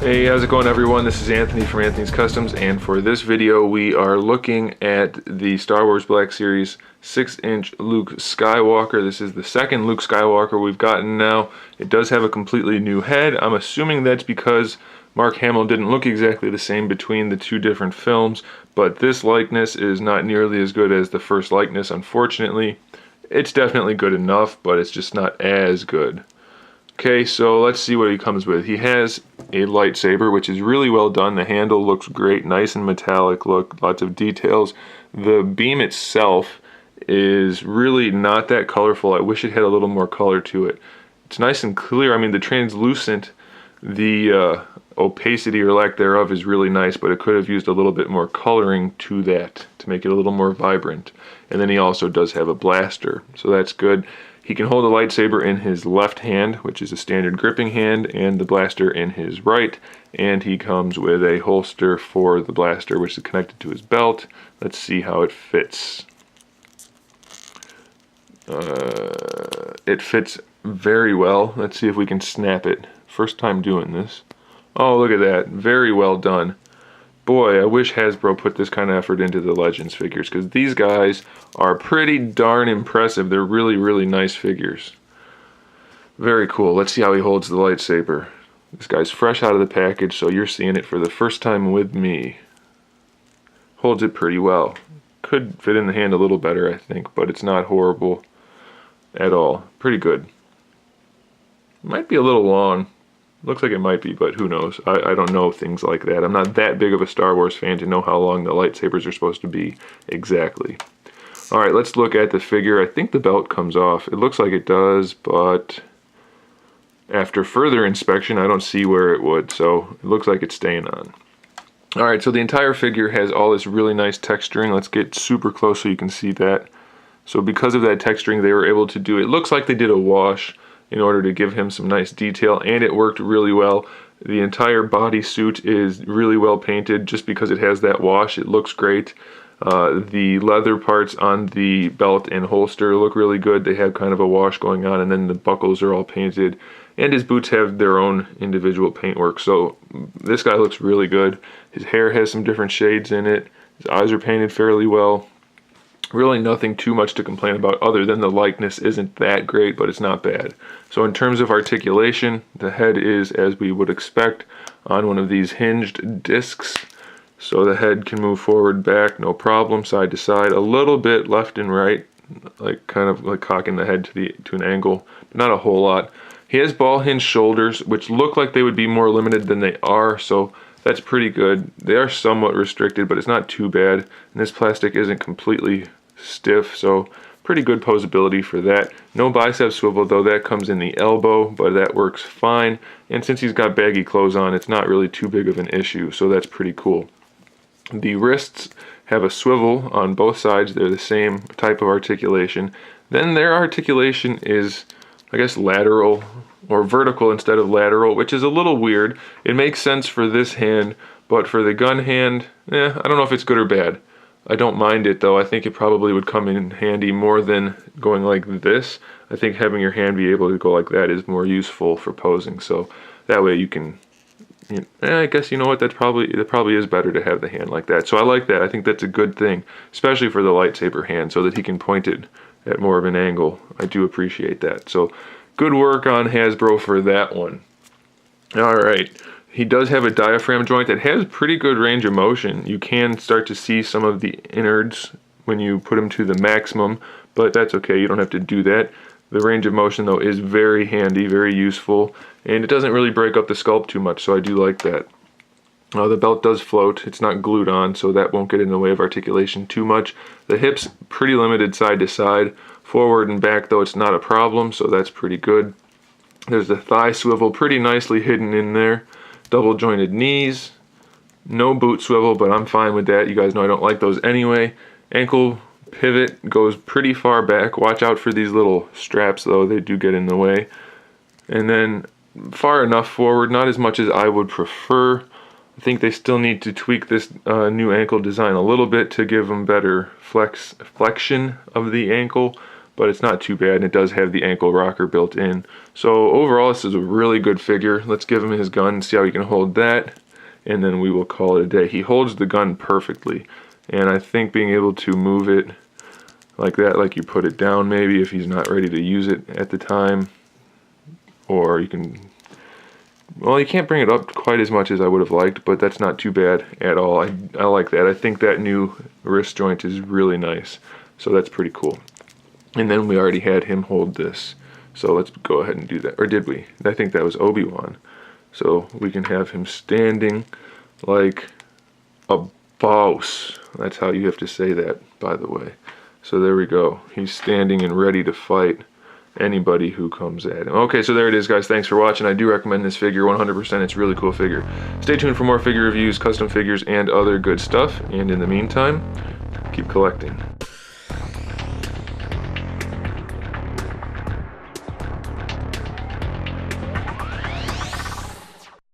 Hey, how's it going everyone? This is Anthony from Anthony's Customs, and for this video we are looking at the Star Wars Black Series 6-inch Luke Skywalker. This is the second Luke Skywalker we've gotten now. It does have a completely new head. I'm assuming that's because Mark Hamill didn't look exactly the same between the two different films, but this likeness is not nearly as good as the first likeness, unfortunately. It's definitely good enough, but it's just not as good. Okay, so let's see what he comes with. He has a lightsaber, which is really well done. The handle looks great, nice and metallic look, lots of details. The beam itself is really not that colorful. I wish it had a little more color to it. It's nice and clear. I mean, the translucent, the opacity or lack thereof is really nice, but it could have used a little bit more coloring to that to make it a little more vibrant. And then he also does have a blaster, so that's good. He can hold a lightsaber in his left hand, which is a standard gripping hand, and the blaster in his right. And he comes with a holster for the blaster, which is connected to his belt. Let's see how it fits. It fits very well. Let's see if we can snap it. First time doing this. Oh, look at that. Very well done. Boy, I wish Hasbro put this kind of effort into the Legends figures, because these guys are pretty darn impressive. They're really, really nice figures. Very cool. Let's see how he holds the lightsaber. This guy's fresh out of the package, so you're seeing it for the first time with me. Holds it pretty well. Could fit in the hand a little better, I think, but it's not horrible at all. Pretty good. Might be a little long. Looks like it might be, but who knows? I don't know things like that. I'm not that big of a Star Wars fan to know how long the lightsabers are supposed to be exactly. Alright, let's look at the figure. I think the belt comes off. It looks like it does, but after further inspection, I don't see where it would, so it looks like it's staying on. Alright, so the entire figure has all this really nice texturing. Let's get super close so you can see that. So because of that texturing, they were able to do, it looks like they did a wash in order to give him some nice detail, and it worked really well. The entire bodysuit is really well painted just because it has that wash. It looks great. The leather parts on the belt and holster look really good. They have kind of a wash going on, and then the buckles are all painted, and his boots have their own individual paintwork. So this guy looks really good. His hair has some different shades in it. His eyes are painted fairly well. Really nothing too much to complain about other than the likeness isn't that great, but it's not bad. So in terms of articulation, the head is as we would expect on one of these hinged discs. So the head can move forward, back, no problem, side to side, a little bit left and right, like kind of like cocking the head to an angle, but not a whole lot. He has ball hinge shoulders, which look like they would be more limited than they are, so that's pretty good. They are somewhat restricted, but it's not too bad. And this plastic isn't completely stiff, so pretty good posability for that. No bicep swivel though, that comes in the elbow, but that works fine. And since he's got baggy clothes on, it's not really too big of an issue, so that's pretty cool. The wrists have a swivel on both sides. They're the same type of articulation. Then their articulation is, I guess, lateral or vertical instead of lateral, which is a little weird. It makes sense for this hand, but for the gun hand, I don't know if it's good or bad. I don't mind it though. I think it probably would come in handy more than going like this. I think having your hand be able to go like that is more useful for posing, so that way you can, I guess, you know what, it probably is better to have the hand like that. So I like that. I think that's a good thing, especially for the lightsaber hand, so that he can point it at more of an angle. I do appreciate that. So good work on Hasbro for that one. Alright, he does have a diaphragm joint that has pretty good range of motion. You can start to see some of the innards when you put them to the maximum, but that's okay, you don't have to do that. The range of motion though is very handy, very useful, and it doesn't really break up the sculpt too much, so I do like that. The belt does float, it's not glued on, so that won't get in the way of articulation too much. The hips, pretty limited side to side. Forward and back though, it's not a problem, so that's pretty good. There's the thigh swivel pretty nicely hidden in there. Double jointed knees. No boot swivel, but I'm fine with that. You guys know I don't like those anyway. Ankle pivot goes pretty far back. Watch out for these little straps though, they do get in the way. And then far enough forward, not as much as I would prefer. I think they still need to tweak this new ankle design a little bit to give them better flexion of the ankle, but it's not too bad, and it does have the ankle rocker built in. So overall, this is a really good figure. Let's give him his gun and see how he can hold that, and then we will call it a day. He holds the gun perfectly, and I think being able to move it like that, like you put it down maybe if he's not ready to use it at the time, or you can, well, you can't bring it up quite as much as I would have liked, but that's not too bad at all. I like that. I think that new wrist joint is really nice, so that's pretty cool. And then we already had him hold this, so let's go ahead and do that. Or did we? I think that was Obi-Wan. So we can have him standing like a boss. That's how you have to say that, by the way. So there we go. He's standing and ready to fight anybody who comes at him. Okay, so there it is, guys. Thanks for watching. I do recommend this figure 100%. It's a really cool figure. Stay tuned for more figure reviews, custom figures, and other good stuff. And in the meantime, keep collecting.